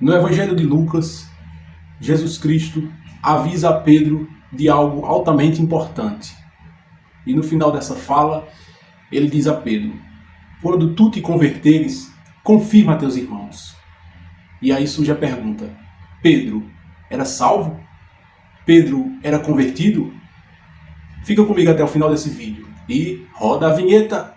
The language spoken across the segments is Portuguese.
No Evangelho de Lucas, Jesus Cristo avisa a Pedro de algo altamente importante. E no final dessa fala, ele diz a Pedro: quando tu te converteres, confirma a teus irmãos. E aí surge a pergunta: Pedro era salvo? Pedro era convertido? Fica comigo até o final desse vídeo e roda a vinheta!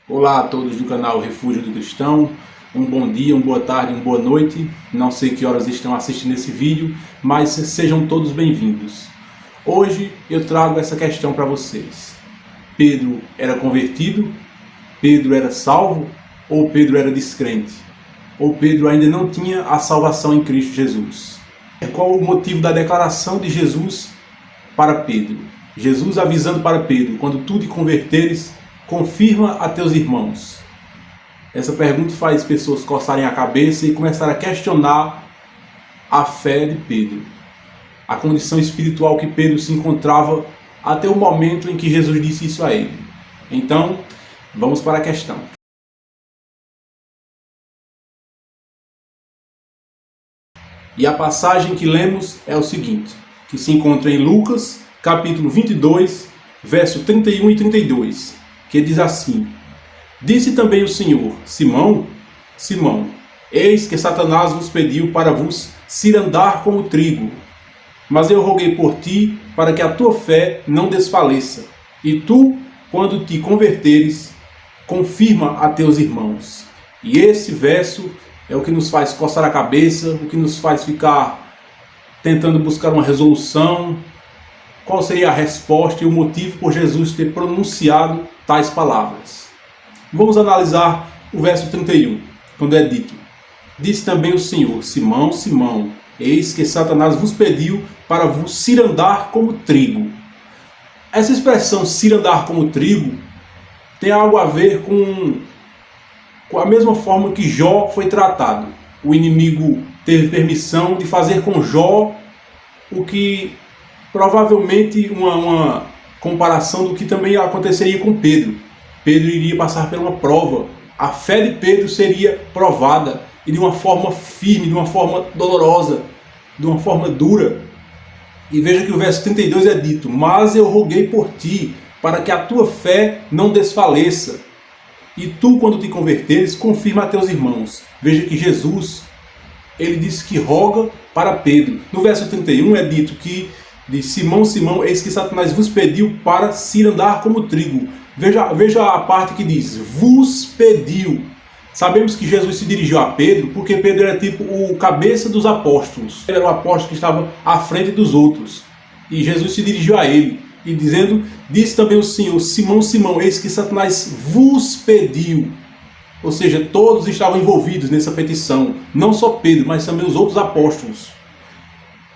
Olá a todos do canal Refúgio do Cristão, um bom dia, uma boa tarde, uma boa noite. Não sei que horas estão assistindo esse vídeo, mas sejam todos bem-vindos. Hoje eu trago essa questão para vocês. Pedro era convertido? Pedro era salvo? Ou Pedro era descrente? Ou Pedro ainda não tinha a salvação em Cristo Jesus? Qual o motivo da declaração de Jesus para Pedro? Jesus avisando para Pedro: quando tu te converteres, confirma a teus irmãos. Essa pergunta faz pessoas coçarem a cabeça e começar a questionar a fé de Pedro, a condição espiritual que Pedro se encontrava até o momento em que Jesus disse isso a ele. Então, vamos para a questão. E a passagem que lemos é o seguinte, que se encontra em Lucas, capítulo 22, verso 31 e 32. Que diz assim: disse também o Senhor: Simão, Simão, eis que Satanás vos pediu para vos cirandar como trigo. Mas eu roguei por ti, para que a tua fé não desfaleça. E tu, quando te converteres, confirma a teus irmãos. E esse verso é o que nos faz coçar a cabeça, o que nos faz ficar tentando buscar uma resolução. Qual seria a resposta e o motivo por Jesus ter pronunciado tais palavras? Vamos analisar o verso 31, quando é dito: disse também o Senhor: Simão, Simão, eis que Satanás vos pediu para vos cirandar como trigo. Essa expressão cirandar como trigo tem algo a ver com a mesma forma que Jó foi tratado. O inimigo teve permissão de fazer com Jó o que provavelmente uma comparação do que também aconteceria com Pedro. Pedro iria passar por uma prova. A fé de Pedro seria provada, e de uma forma firme, de uma forma dolorosa, de uma forma dura. E veja que o verso 32 é dito: mas eu roguei por ti, para que a tua fé não desfaleça. E tu, quando te converteres, confirma a teus irmãos. Veja que Jesus, ele disse que roga para Pedro. No verso 31 é dito que de Simão, Simão, eis que Satanás vos pediu para cirandar como trigo. Veja a parte que diz: vos pediu. Sabemos que Jesus se dirigiu a Pedro porque Pedro era tipo o cabeça dos apóstolos. Ele era o apóstolo que estava à frente dos outros. E Jesus se dirigiu a ele e dizendo: disse também o Senhor: Simão, Simão, eis que Satanás vos pediu. Ou seja, todos estavam envolvidos nessa petição. Não só Pedro, mas também os outros apóstolos.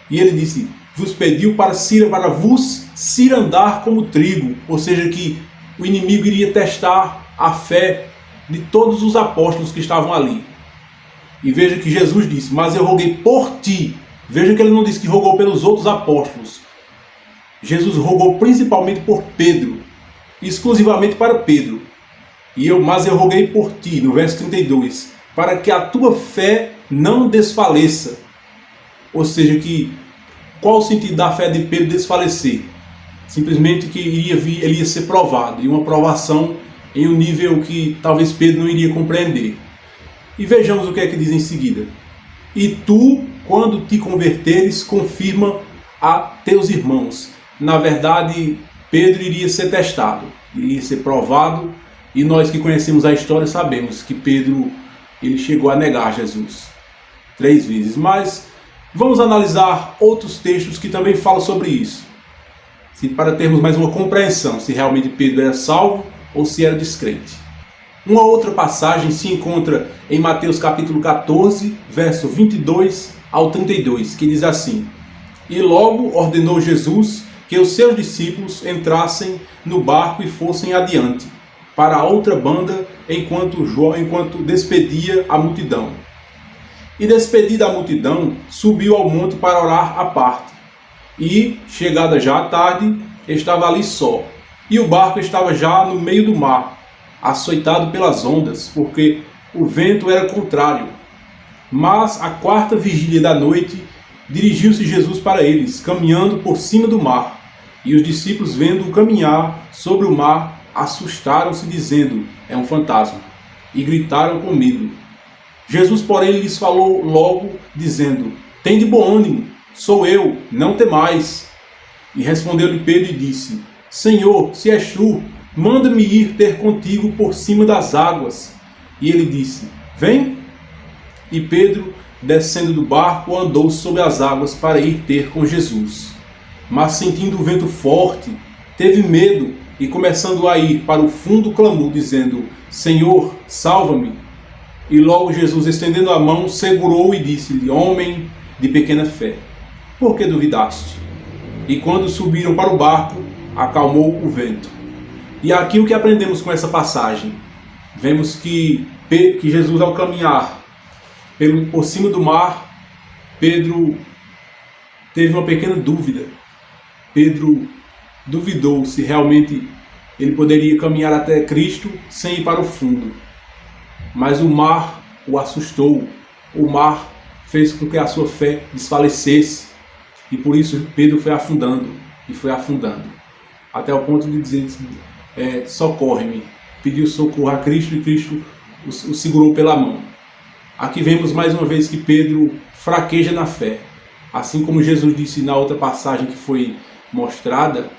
E ele disse: vos pediu para vos cirandar como trigo. Ou seja, que o inimigo iria testar a fé de todos os apóstolos que estavam ali. E veja que Jesus disse: mas eu roguei por ti. Veja que ele não disse que rogou pelos outros apóstolos. Jesus rogou principalmente por Pedro, exclusivamente para Pedro. Mas eu roguei por ti, no verso 32, para que a tua fé não desfaleça. Ou seja, que qual o sentido da fé de Pedro desfalecer? Simplesmente que ele ia ser provado, e uma provação em um nível que talvez Pedro não iria compreender. E vejamos o que é que diz em seguida: e tu, quando te converteres, confirma a teus irmãos. Na verdade, Pedro iria ser testado, iria ser provado, e nós que conhecemos a história sabemos que Pedro, ele chegou a negar Jesus 3 vezes. Mas vamos analisar outros textos que também falam sobre isso, para termos mais uma compreensão se realmente Pedro era salvo ou se era descrente. Uma outra passagem se encontra em Mateus capítulo 14, verso 22 ao 32, que diz assim: e logo ordenou Jesus que os seus discípulos entrassem no barco e fossem adiante, para a outra banda, enquanto despedia a multidão. E despedida a multidão, subiu ao monte para orar à parte. E, chegada já a tarde, estava ali só. E o barco estava já no meio do mar, açoitado pelas ondas, porque o vento era contrário. Mas, à quarta vigília da noite, dirigiu-se Jesus para eles, caminhando por cima do mar. E os discípulos, vendo-o caminhar sobre o mar, assustaram-se, dizendo: é um fantasma, e gritaram com medo. Jesus, porém, lhes falou logo, dizendo: tende bom ânimo, sou eu, não temais. E respondeu-lhe Pedro e disse: Senhor, se és tu, manda-me ir ter contigo por cima das águas. E ele disse: vem. E Pedro, descendo do barco, andou sobre as águas para ir ter com Jesus. Mas sentindo o vento forte, teve medo e, começando a ir para o fundo, clamou, dizendo: Senhor, salva-me. E logo Jesus, estendendo a mão, segurou-o e disse-lhe: homem de pequena fé, por que duvidaste? E quando subiram para o barco, acalmou o vento. E aqui o que aprendemos com essa passagem? Vemos que Jesus, ao caminhar por cima do mar, Pedro teve uma pequena dúvida. Pedro duvidou se realmente ele poderia caminhar até Cristo sem ir para o fundo. Mas o mar o assustou, o mar fez com que a sua fé desfalecesse, e por isso Pedro foi afundando, e foi afundando, até o ponto de dizer: socorre-me. Pediu socorro a Cristo, e Cristo o segurou pela mão. Aqui vemos mais uma vez que Pedro fraqueja na fé, assim como Jesus disse na outra passagem que foi mostrada,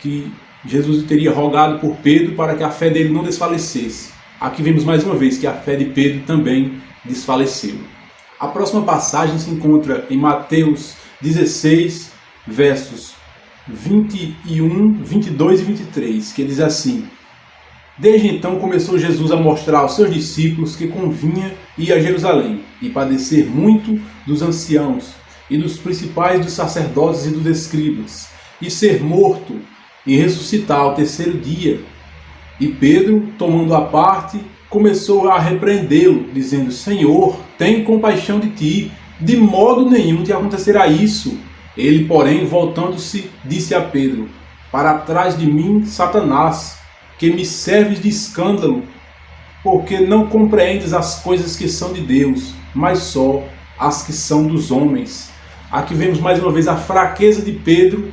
que Jesus teria rogado por Pedro para que a fé dele não desfalecesse. Aqui vemos mais uma vez que a fé de Pedro também desfaleceu. A próxima passagem se encontra em Mateus 16, versos 21, 22 e 23, que diz assim: Desde então começou Jesus a mostrar aos seus discípulos que convinha ir a Jerusalém e padecer muito dos anciãos e dos principais dos sacerdotes e dos escribas, e ser morto e ressuscitar ao terceiro dia. E Pedro, tomando a parte, começou a repreendê-lo, dizendo: Senhor, tem compaixão de ti, de modo nenhum te acontecerá isso. Ele, porém, voltando-se, disse a Pedro: Para trás de mim, Satanás, que me serves de escândalo, porque não compreendes as coisas que são de Deus, mas só as que são dos homens. Aqui vemos mais uma vez a fraqueza de Pedro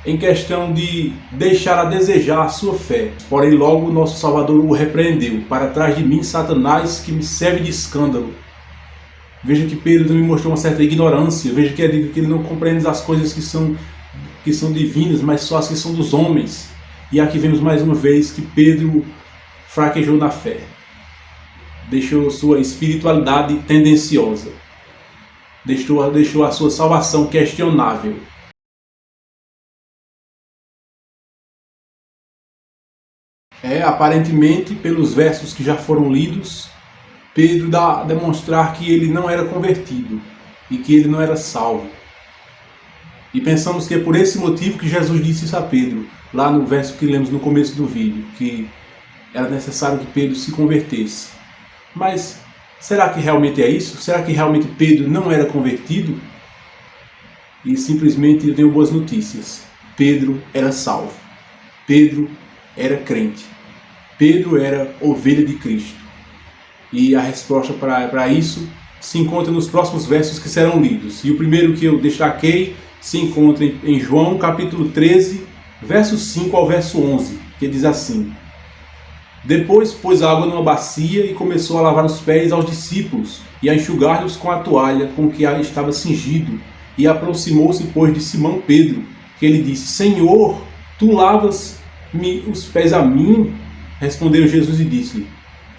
em questão de deixar a desejar a sua fé. Porém, logo o nosso Salvador o repreendeu: Para trás de mim, Satanás, que me serve de escândalo. Veja que Pedro também mostrou uma certa ignorância. Veja que é dito que ele não compreende as coisas que são divinas, mas só as que são dos homens. E aqui vemos mais uma vez que Pedro fraquejou na fé, deixou sua espiritualidade tendenciosa, deixou a sua salvação questionável. Aparentemente, pelos versos que já foram lidos, Pedro dá a demonstrar que ele não era convertido e que ele não era salvo. E pensamos que é por esse motivo que Jesus disse isso a Pedro, lá no verso que lemos no começo do vídeo, que era necessário que Pedro se convertesse. Mas será que realmente é isso? Será que realmente Pedro não era convertido? E simplesmente eu tenho boas notícias: Pedro era salvo, Pedro era crente, Pedro era ovelha de Cristo. E a resposta para isso se encontra nos próximos versos que serão lidos. E o primeiro que eu destaquei se encontra em João capítulo 13, verso 5 ao verso 11, que diz assim: Depois pôs água numa bacia e começou a lavar os pés aos discípulos e a enxugar-lhes com a toalha com que estava cingido. E aproximou-se, pois, de Simão Pedro, que ele disse: Senhor, tu lavas-me os pés a mim? Respondeu Jesus e disse-lhe: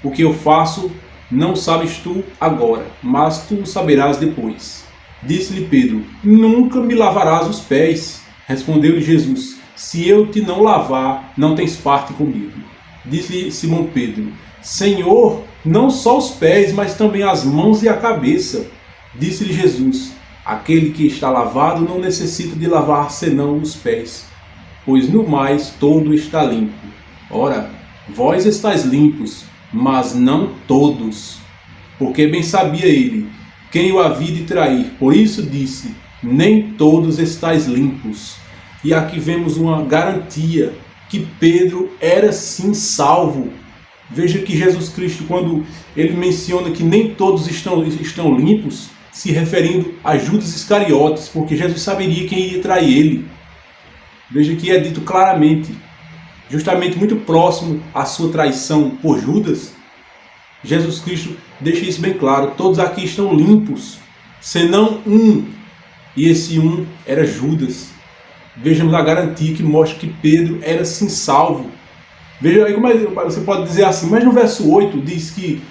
O que eu faço não sabes tu agora, mas tu saberás depois. Disse-lhe Pedro: Nunca me lavarás os pés. Respondeu-lhe Jesus: Se eu te não lavar, não tens parte comigo. Disse-lhe Simão Pedro: Senhor, não só os pés, mas também as mãos e a cabeça. Disse-lhe Jesus: Aquele que está lavado não necessita de lavar senão os pés, pois no mais todo está limpo. Ora, vós estáis limpos, mas não todos. Porque bem sabia ele quem o havia de trair. Por isso disse, nem todos estáis limpos. E aqui vemos uma garantia que Pedro era sim salvo. Veja que Jesus Cristo, quando ele menciona que nem todos estão limpos, se referindo a Judas Iscariotes, porque Jesus saberia quem iria trair ele. Veja que é dito claramente, justamente muito próximo à sua traição por Judas, Jesus Cristo deixa isso bem claro, todos aqui estão limpos, senão um, e esse um era Judas. Vejamos a garantia que mostra que Pedro era sim salvo. Veja aí como você pode dizer assim, mas no verso 8 diz que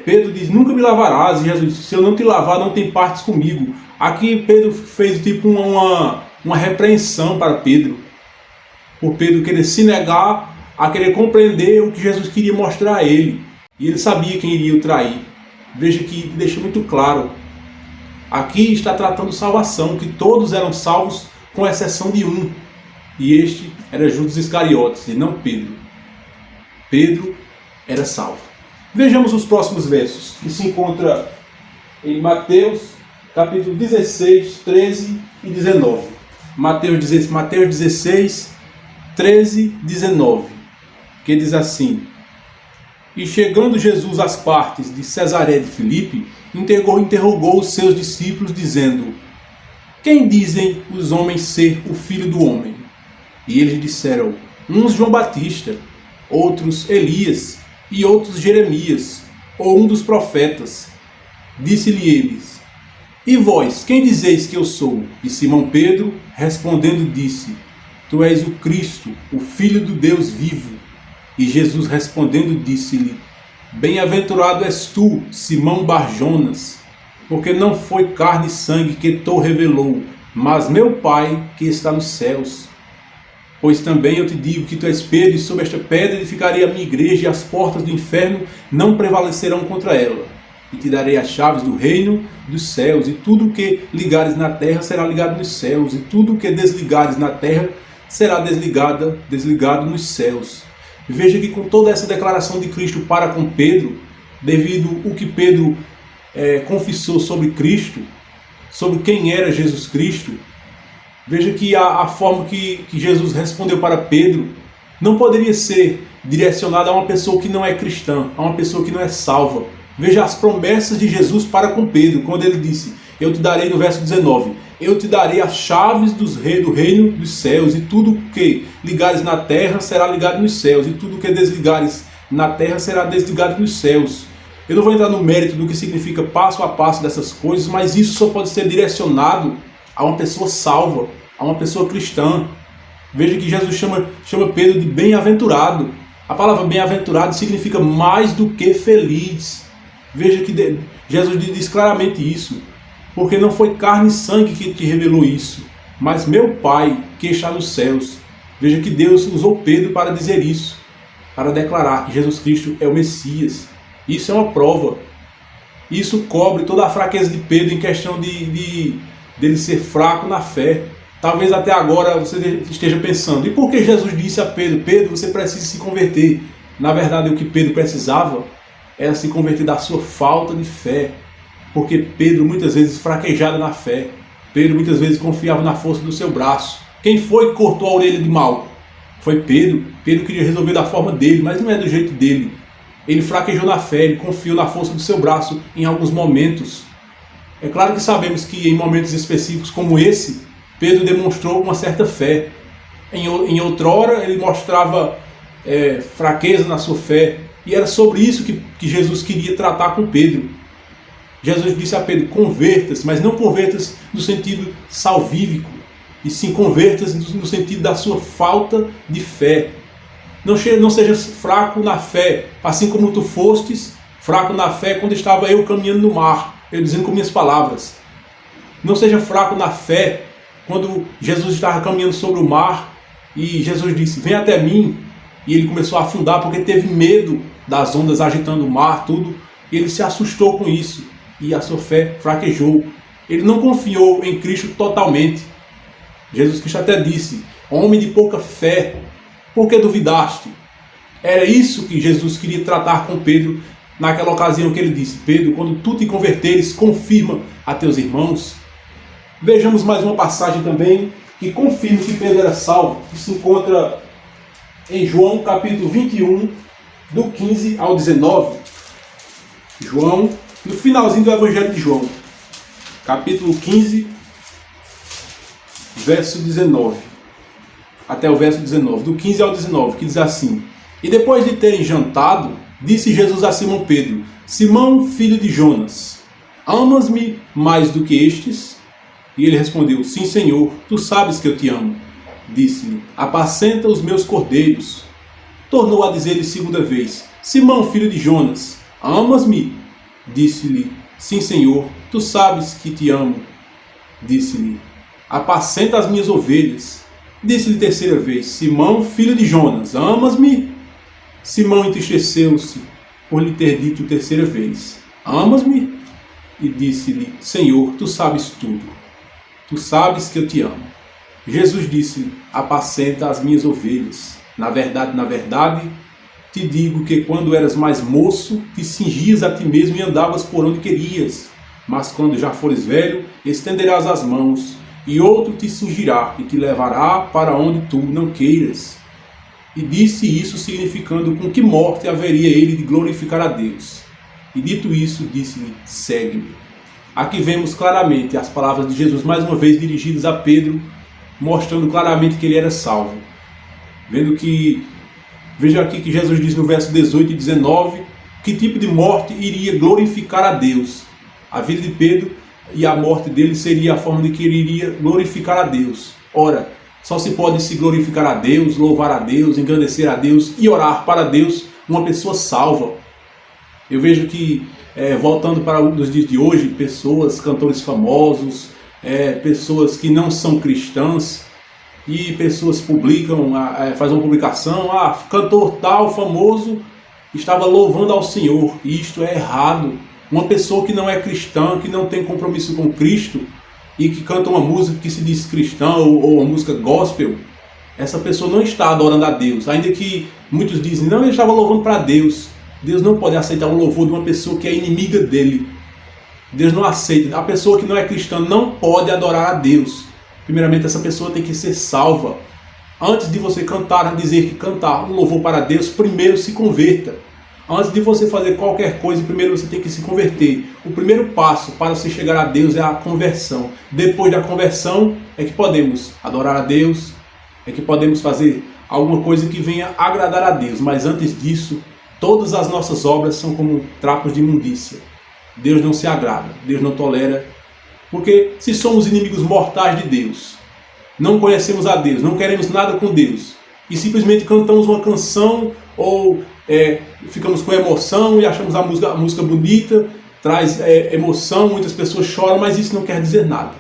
Pedro diz, nunca me lavarás, e Jesus disse, se eu não te lavar, não tem partes comigo. Aqui Pedro fez tipo uma repreensão para Pedro, por Pedro querer se negar a querer compreender o que Jesus queria mostrar a ele. E ele sabia quem iria o trair. Veja que deixa muito claro, aqui está tratando salvação, que todos eram salvos com exceção de um, e este era Judas Iscariotes, e não Pedro. Pedro era salvo. Vejamos os próximos versos, que se encontra em Mateus, capítulo 16, 13 e 19. Mateus 16, 13, 19, que diz assim, e chegando Jesus às partes de Cesaré de Filipe, interrogou os seus discípulos, dizendo, quem dizem os homens ser o Filho do Homem? E eles disseram, uns João Batista, outros Elias, e outros Jeremias, ou um dos profetas. Disse-lhe eles, e vós, quem dizeis que eu sou? E Simão Pedro, respondendo, disse, tu és o Cristo, o Filho do Deus vivo. E Jesus respondendo, disse-lhe, bem-aventurado és tu, Simão Barjonas, porque não foi carne e sangue que te revelou, mas meu Pai que está nos céus. Pois também eu te digo que tu és Pedro, e sobre esta pedra edificarei a minha igreja, e as portas do inferno não prevalecerão contra ela. E te darei as chaves do reino dos céus, e tudo o que ligares na terra será ligado nos céus, e tudo o que desligares na terra será desligado nos céus. Veja que com toda essa declaração de Cristo para com Pedro, devido ao que Pedro confessou sobre Cristo, sobre quem era Jesus Cristo, veja que a forma que Jesus respondeu para Pedro não poderia ser direcionada a uma pessoa que não é cristã, a uma pessoa que não é salva. Veja as promessas de Jesus para com Pedro, quando ele disse, eu te darei, no verso 19, eu te darei as chaves do reino dos céus, e tudo que ligares na terra será ligado nos céus, e tudo que desligares na terra será desligado nos céus. Eu não vou entrar no mérito do que significa passo a passo dessas coisas, mas isso só pode ser direcionado a uma pessoa salva, a uma pessoa cristã. Veja que Jesus chama Pedro de bem-aventurado. A palavra bem-aventurado significa mais do que feliz. Veja que Jesus diz claramente isso, porque não foi carne e sangue que te revelou isso, mas meu Pai que está nos céus. Veja que Deus usou Pedro para dizer isso, para declarar que Jesus Cristo é o Messias. Isso é uma prova. Isso cobre toda a fraqueza de Pedro em questão dele ser fraco na fé. Talvez até agora você esteja pensando, e por que Jesus disse a Pedro, Pedro, você precisa se converter? Na verdade, o que Pedro precisava era se converter da sua falta de fé. Porque Pedro muitas vezes fraquejava na fé. Pedro muitas vezes confiava na força do seu braço. Quem foi que cortou a orelha de Malco? Foi Pedro. Pedro queria resolver da forma dele, mas não é do jeito dele. Ele fraquejou na fé, ele confiou na força do seu braço em alguns momentos. É claro que sabemos que em momentos específicos como esse, Pedro demonstrou uma certa fé. Em outrora ele mostrava fraqueza na sua fé. E era sobre isso que Jesus queria tratar com Pedro. Jesus disse a Pedro, converta-se, mas não converta-se no sentido salvífico, e sim converta-se no sentido da sua falta de fé. Não sejas fraco na fé, assim como tu fostes fraco na fé quando estava eu caminhando no mar, eu dizendo com minhas palavras. Não seja fraco na fé quando Jesus estava caminhando sobre o mar e Jesus disse, vem até mim, e ele começou a afundar porque teve medo das ondas agitando o mar, tudo, e ele se assustou com isso. E a sua fé fraquejou. Ele não confiou em Cristo totalmente. Jesus Cristo até disse, homem de pouca fé, por que duvidaste? Era isso que Jesus queria tratar com Pedro naquela ocasião que ele disse: Pedro, quando tu te converteres, confirma a teus irmãos. Vejamos mais uma passagem também que confirma que Pedro era salvo, que se encontra em João capítulo 21, do 15 ao 19. João, no finalzinho do Evangelho de João, capítulo 15, verso 19. Até o verso 19, do 15 ao 19, que diz assim: E depois de terem jantado, disse Jesus a Simão Pedro: Simão, filho de Jonas, amas-me mais do que estes? E ele respondeu: Sim, Senhor, tu sabes que eu te amo. Disse-lhe: Apacenta os meus cordeiros. Tornou a dizer-lhe segunda vez: Simão, filho de Jonas, amas-me? Disse-lhe: Sim, Senhor, tu sabes que te amo. Disse-lhe: Apacenta as minhas ovelhas. Disse-lhe terceira vez: Simão, filho de Jonas, amas-me? Simão entristeceu-se por lhe ter dito terceira vez: Amas-me? E disse-lhe: Senhor, tu sabes tudo. Tu sabes que eu te amo. Jesus disse: Apacenta as minhas ovelhas. Na verdade, te digo que quando eras mais moço, te cingias a ti mesmo e andavas por onde querias. Mas quando já fores velho, estenderás as mãos, e outro te cingirá e te levará para onde tu não queiras. E disse isso significando com que morte haveria ele de glorificar a Deus. E dito isso, disse-lhe: Segue-me. Aqui vemos claramente as palavras de Jesus, mais uma vez dirigidas a Pedro, mostrando claramente que ele era salvo. Veja aqui que Jesus diz no verso 18 e 19 que tipo de morte iria glorificar a Deus. A vida de Pedro e a morte dele seria a forma de que ele iria glorificar a Deus. Ora, só se pode se glorificar a Deus, louvar a Deus, engrandecer a Deus e orar para Deus uma pessoa salva. Eu vejo que, voltando para os dias de hoje, pessoas, cantores famosos, pessoas que não são cristãs, e pessoas publicam, fazem uma publicação: cantor tal, famoso, estava louvando ao Senhor. E isto é errado. Uma pessoa que não é cristã, que não tem compromisso com Cristo, e que canta uma música que se diz cristã, ou uma música gospel, essa pessoa não está adorando a Deus. Ainda que muitos dizem: não, ele estava louvando para Deus. Deus não pode aceitar o louvor de uma pessoa que é inimiga dele. Deus não aceita. A pessoa que não é cristã não pode adorar a Deus. Primeiramente, essa pessoa tem que ser salva. Antes de você dizer que cantar um louvor para Deus, primeiro se converta. Antes de você fazer qualquer coisa, primeiro você tem que se converter. O primeiro passo para se chegar a Deus é a conversão. Depois da conversão é que podemos adorar a Deus, é que podemos fazer alguma coisa que venha agradar a Deus. Mas antes disso, todas as nossas obras são como trapos de imundícia. Deus não se agrada, Deus não tolera. Porque se somos inimigos mortais de Deus, não conhecemos a Deus, não queremos nada com Deus, e simplesmente cantamos uma canção ou ficamos com emoção e achamos a música bonita, traz emoção, muitas pessoas choram, mas isso não quer dizer nada.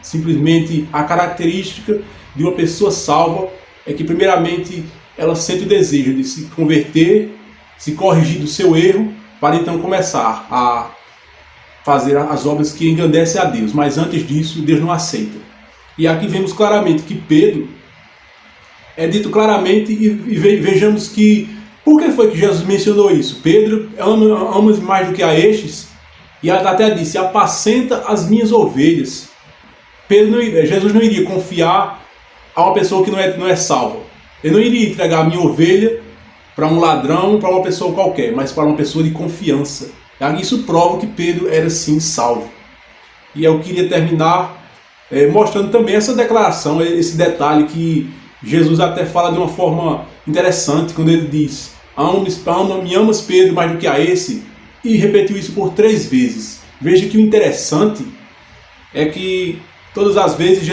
Simplesmente a característica de uma pessoa salva é que primeiramente ela sente o desejo de se converter, se corrigir do seu erro, para então começar a fazer as obras que engrandecem a Deus. Mas antes disso, Deus não aceita. E aqui vemos claramente que Pedro, é dito claramente, e vejamos que, por que foi que Jesus mencionou isso? Pedro, ama mais do que a estes, e até disse: apacenta as minhas ovelhas. Jesus não iria confiar a uma pessoa que não é salva. Ele não iria entregar a minha ovelha para um ladrão, para uma pessoa qualquer, mas para uma pessoa de confiança. Isso prova que Pedro era sim salvo. E eu queria terminar mostrando também essa declaração, esse detalhe que Jesus até fala de uma forma interessante, quando ele diz: me amas, Pedro, mais do que a esse, e repetiu isso por 3 vezes. Veja que o interessante é que todas as vezes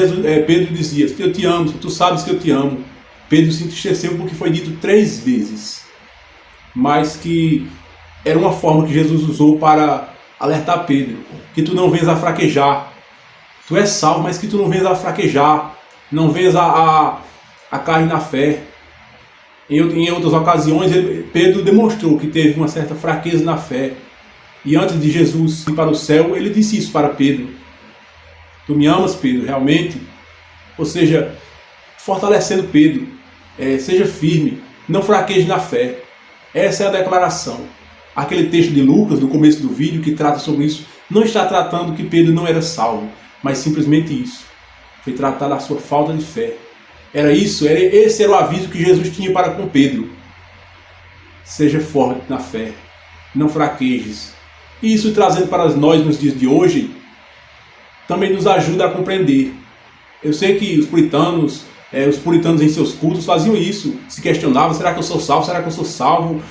Pedro dizia: eu te amo, tu sabes que eu te amo. Pedro se entristeceu porque foi dito 3 vezes, mas que era uma forma que Jesus usou para alertar Pedro, que tu não venhas a fraquejar. Tu és salvo, mas que tu não venhas a fraquejar, não venhas a cair na fé. Em outras ocasiões, Pedro demonstrou que teve uma certa fraqueza na fé. E antes de Jesus ir para o céu, ele disse isso para Pedro: tu me amas, Pedro, realmente? Ou seja, fortalecendo Pedro, seja firme, não fraqueje na fé. Essa é a declaração. aquele texto de Lucas, no começo do vídeo, que trata sobre isso, não está tratando que Pedro não era salvo, mas simplesmente isso. Foi tratar da sua falta de fé. Esse era o aviso que Jesus tinha para com Pedro. Seja forte na fé, não fraquejes. E isso, trazendo para nós nos dias de hoje, também nos ajuda a compreender. Eu sei que os puritanos em seus cultos faziam isso, se questionavam: será que eu sou salvo? Será que eu sou salvo?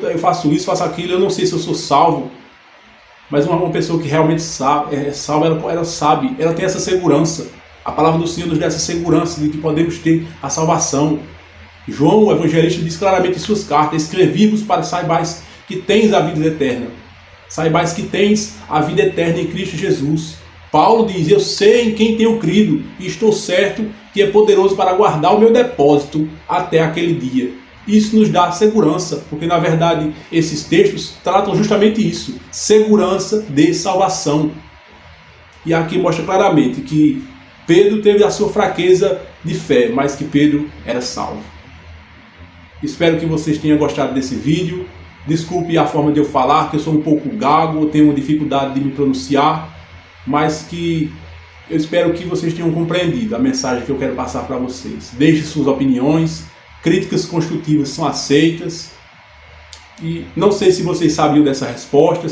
Eu faço isso, faço aquilo, eu não sei se eu sou salvo. Mas uma pessoa que realmente é salva, ela sabe, ela tem essa segurança. A palavra do Senhor nos dá essa segurança de que podemos ter a salvação. João, o evangelista, diz claramente em suas cartas: escrevi-vos para saibais que tens a vida eterna. Saibais que tens a vida eterna em Cristo Jesus. Paulo diz: eu sei em quem tenho crido e estou certo que é poderoso para guardar o meu depósito até aquele dia. Isso nos dá segurança, porque na verdade esses textos tratam justamente isso, segurança de salvação. E aqui mostra claramente que Pedro teve a sua fraqueza de fé, mas que Pedro era salvo. Espero que vocês tenham gostado desse vídeo. Desculpe a forma de eu falar, que eu sou um pouco gago, eu tenho dificuldade de me pronunciar, mas que eu espero que vocês tenham compreendido a mensagem que eu quero passar para vocês. Deixe suas opiniões, críticas construtivas são aceitas. E não sei se vocês sabiam dessa resposta,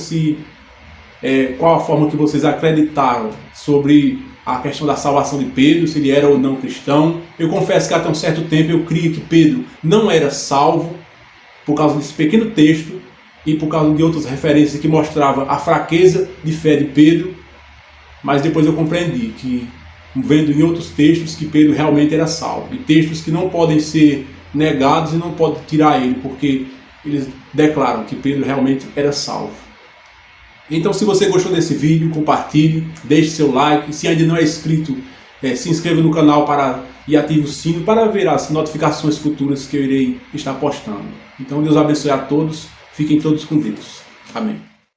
qual a forma que vocês acreditaram sobre a questão da salvação de Pedro, se ele era ou não cristão. Eu confesso que até um certo tempo eu cria que Pedro não era salvo, por causa desse pequeno texto e por causa de outras referências que mostravam a fraqueza de fé de Pedro. Mas depois eu compreendi que, vendo em outros textos, que Pedro realmente era salvo. E textos que não podem ser negados e não podem tirar ele, porque eles declaram que Pedro realmente era salvo. Então, se você gostou desse vídeo, compartilhe, deixe seu like. Se ainda não é inscrito, se inscreva no canal e ative o sino para ver as notificações futuras que eu irei estar postando. Então, Deus abençoe a todos. Fiquem todos com Deus. Amém.